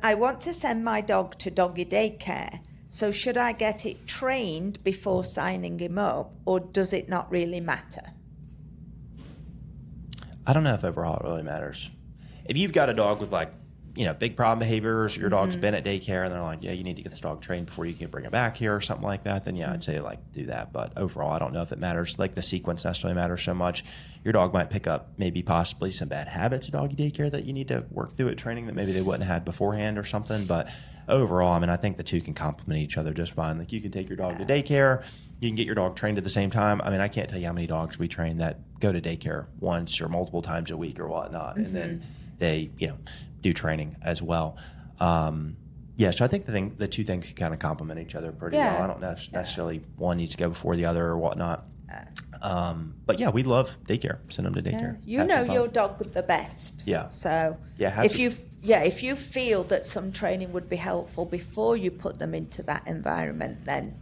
I want to send my dog to doggy daycare. So should I get it trained before signing him up, or does it not really matter? I don't know if overall it really matters. If you've got a dog with like, big problem behaviors, your dog's been at daycare and they're like, yeah, you need to get this dog trained before you can bring it back here or something like that, then yeah, I'd say like do that. But overall, I don't know if it matters. Like the sequence necessarily matters so much. Your dog might pick up maybe possibly some bad habits at doggy daycare that you need to work through at training that maybe they wouldn't have had beforehand or something. But overall, I mean, I think the two can complement each other just fine. Like you can take your dog to daycare, you can get your dog trained at the same time. I mean, I can't tell you how many dogs we train that go to daycare once or multiple times a week or whatnot. And then they, do training as well. So I think the two things can kind of complement each other pretty well. I don't necessarily one needs to go before the other or whatnot. But yeah, we love daycare. Send them to daycare. You know your dog the best. Yeah. So if you feel that some training would be helpful before you put them into that environment, then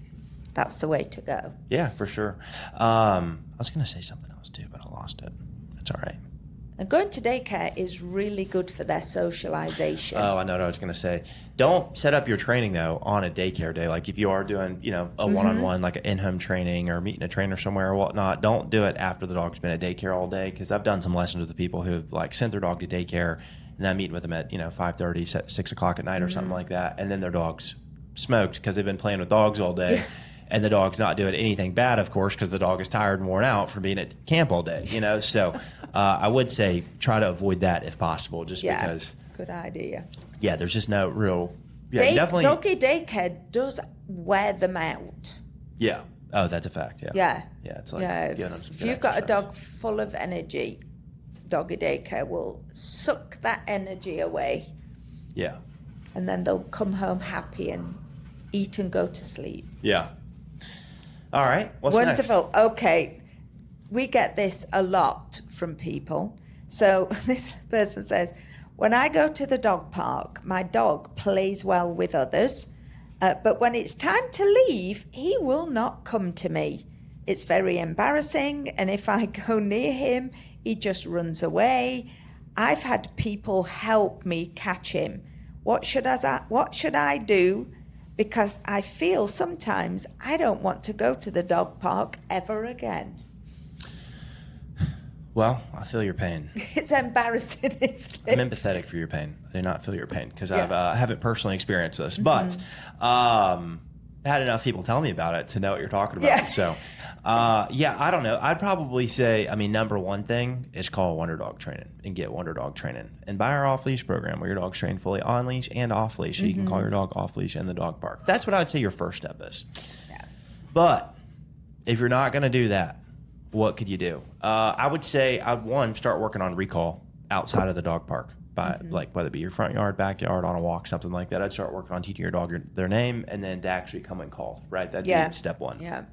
that's the way to go. Yeah, for sure. I was going to say something else too, but I lost it. That's all right. And going to daycare is really good for their socialization. Oh, I know what I was going to say. Don't set up your training, though, on a daycare day. Like if you are doing, a one-on-one, like an in-home training or meeting a trainer somewhere or whatnot, don't do it after the dog's been at daycare all day. Because I've done some lessons with the people who've like sent their dog to daycare and then meeting with them at, 5:30, 6 o'clock at night or something like that. And then their dog's smoked because they've been playing with dogs all day. Yeah. And the dog's not doing anything bad, of course, because the dog is tired and worn out from being at camp all day, So I would say try to avoid that if possible, just because. Good idea. Yeah, there's just no real. Definitely. Doggy daycare does wear them out. Yeah. Oh, that's a fact. Yeah. Yeah. Yeah. It's like if you've got a dog full of energy, doggy daycare will suck that energy away. Yeah. And then they'll come home happy and eat and go to sleep. Yeah. All right. What's Wonderful. next? Okay. We get this a lot from people. So this person says, when I go to the dog park, my dog plays well with others, but when it's time to leave, he will not come to me. It's very embarrassing, and if I go near him, he just runs away. I've had people help me catch him. What should I do? Because I feel sometimes I don't want to go to the dog park ever again. Well, I feel your pain. It's embarrassing, isn't it? I'm empathetic for your pain. I do not feel your pain because I haven't personally experienced this, but I had enough people tell me about it to know what you're talking about. Yeah. So, I don't know. I'd probably say, number one thing is call Wonder Dog Training and get Wonder Dog Training and buy our off-leash program where your dog's trained fully on-leash and off-leash, so you can call your dog off-leash in the dog park. That's what I would say your first step is. Yeah. But if you're not going to do that, what could you do? I would say, start working on recall outside of the dog park. By like whether it be your front yard, backyard, on a walk, something like that. I'd start working on teaching your dog their name and then to actually come and call, right? That'd be step one. Yeah.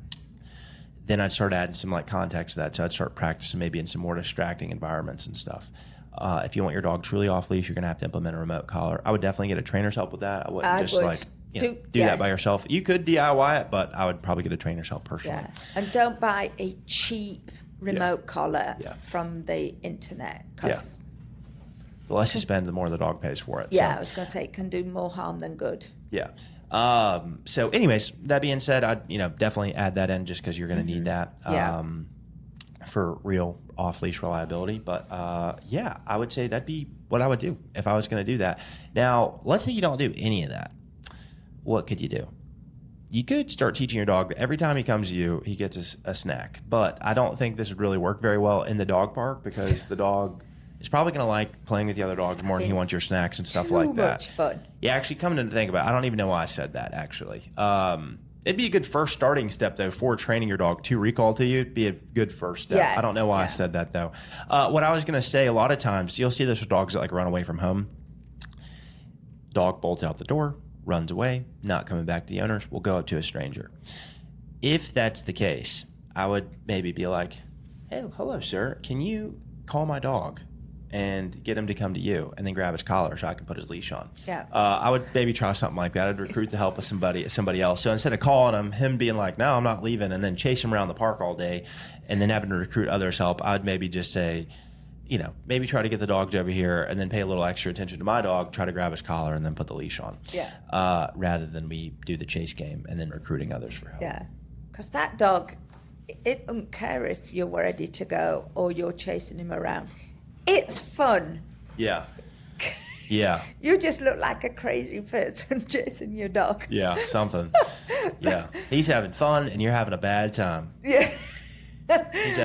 Then I'd start adding some like context to that. So I'd start practicing maybe in some more distracting environments and stuff. If you want your dog truly off leash, you're going to have to implement a remote collar. I would definitely get a trainer's help with that. I wouldn't do that by yourself. You could DIY it, but I would probably get a trainer's help personally. Yeah. And don't buy a cheap remote collar from the internet because the less you spend, the more the dog pays for it. Yeah, I was going to say it can do more harm than good. Yeah. So anyways, that being said, I'd definitely add that in just because you're going to need that for real off-leash reliability. But I would say that'd be what I would do if I was going to do that. Now, let's say you don't do any of that. What could you do? You could start teaching your dog that every time he comes to you, he gets a snack. But I don't think this would really work very well in the dog park because the dog is probably going to like playing with the other dogs more than he wants your snacks and stuff like that. Too much fun. Yeah, actually, coming to think about it, I don't even know why I said that, actually. It'd be a good first starting step, though, for training your dog to recall to you. It'd be a good first step. Yeah. I don't know why I said that, though. What I was going to say, a lot of times, you'll see this with dogs that like run away from home. Dog bolts out the door, runs away, not coming back to the owners, will go up to a stranger. If that's the case, I would maybe be like, hey, hello, sir. Can you call my dog and get him to come to you and then grab his collar so I can put his leash on? Yeah. I would maybe try something like that. I'd recruit the help of somebody else. So instead of calling him being like, no, I'm not leaving, and then chase him around the park all day and then having to recruit others' help, I'd maybe just say, maybe try to get the dogs over here and then pay a little extra attention to my dog, try to grab his collar and then put the leash on. Yeah. Rather than we do the chase game and then recruiting others for help. Yeah. Because that dog, it doesn't care if you're ready to go or you're chasing him around. It's fun. Yeah. Yeah. You just look like a crazy person chasing your dog. Yeah, something. Yeah. He's having fun and you're having a bad time. Yeah. He's